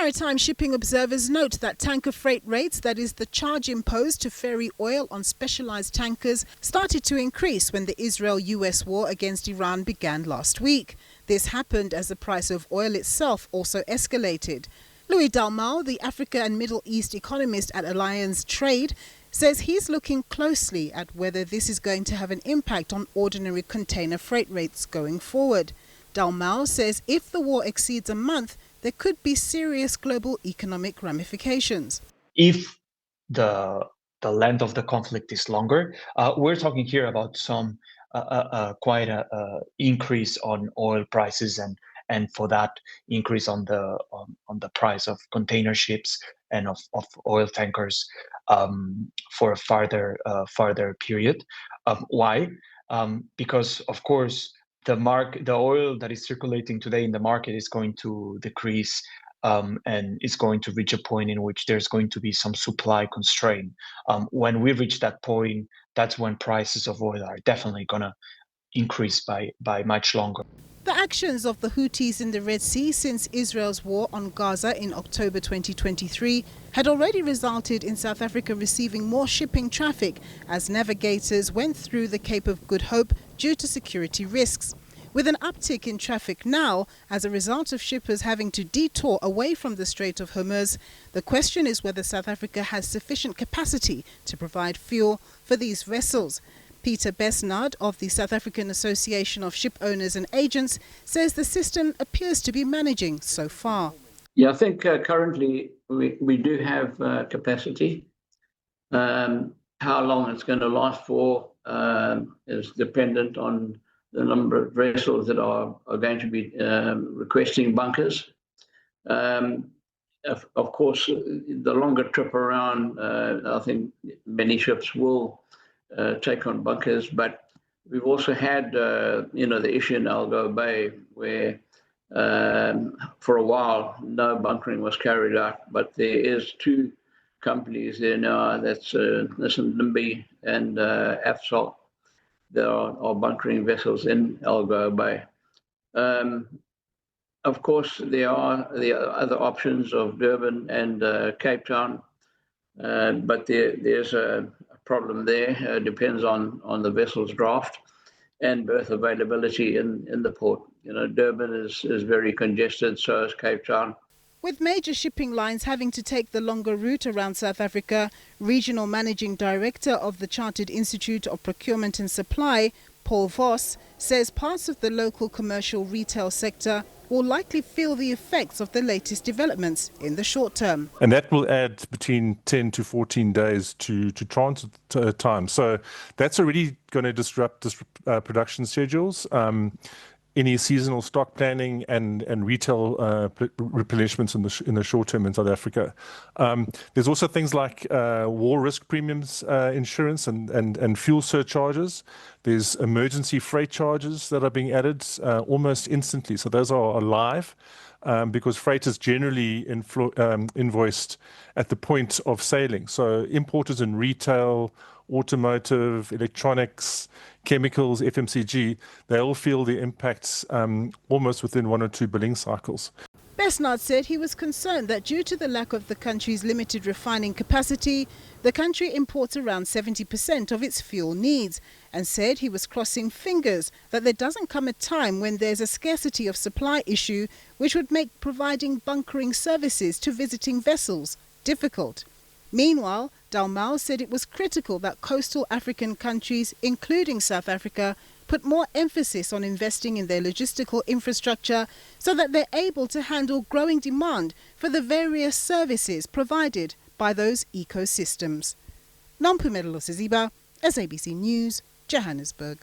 Maritime shipping observers note that tanker freight rates, that is the charge imposed to ferry oil on specialized tankers, started to increase when the Israel-US war against Iran began last week. This happened as the price of oil itself also escalated. Louis Dalmau, the Africa and Middle East economist at Alliance Trade, says he's looking closely at whether this is going to have an impact on ordinary container freight rates going forward. Dalmau says if the war exceeds a month, there could be serious global economic ramifications. If the length of the conflict is longer, we're talking here about some quite a increase on oil prices, and for that increase on the price of container ships and of oil tankers for a farther period. Why? Because of course the oil that is circulating today in the market is going to decrease, and it's going to reach a point in which there's going to be some supply constraint. When we reach that point, that's when prices of oil are definitely going to increase by much longer. The actions of the Houthis in the Red Sea since Israel's war on Gaza in October 2023 had already resulted in South Africa receiving more shipping traffic as navigators went through the Cape of Good Hope due to security risks. With an uptick in traffic now as a result of shippers having to detour away from the Strait of Hormuz, the question is whether South Africa has sufficient capacity to provide fuel for these vessels. Peter Besnard of the South African Association of Ship Owners and Agents says the system appears to be managing so far. Yeah, I think currently we do have capacity. How long it's going to last for is dependent on the number of vessels that are going to be requesting bunkers. Of course, the longer trip around, I think many ships will take on bunkers, but we've also had, the issue in Algo Bay where for a while no bunkering was carried out, but there is two companies there now, that's Nimby and Afsal, that are bunkering vessels in Algo Bay. Of course, there are the other options of Durban and Cape Town, but there's a problem there. Depends on the vessel's draft and berth availability in the port. Durban is very congested, so is Cape Town. With major shipping lines having to take the longer route around South Africa, Regional Managing Director of the Chartered Institute of Procurement and Supply, Paul Voss, says parts of the local commercial retail sector will likely feel the effects of the latest developments in the short term. And that will add between 10 to 14 days to transit time. So that's already going to disrupt production schedules. Any seasonal stock planning and retail replenishments in the short term in South Africa. There's also things like war risk premiums, insurance and fuel surcharges. There's emergency freight charges that are being added almost instantly. So those are live because freight is generally invoiced at the point of sailing. So importers in retail, automotive, electronics, chemicals, FMCG, they all feel the impacts almost within 1 or 2 billing cycles. Besnard said he was concerned that due to the lack of the country's limited refining capacity, the country imports around 70% of its fuel needs, and said he was crossing fingers that there doesn't come a time when there's a scarcity of supply issue which would make providing bunkering services to visiting vessels difficult. Meanwhile, Dalmau said it was critical that coastal African countries, including South Africa, put more emphasis on investing in their logistical infrastructure so that they're able to handle growing demand for the various services provided by those ecosystems. Nampumelelo Siziba, SABC News, Johannesburg.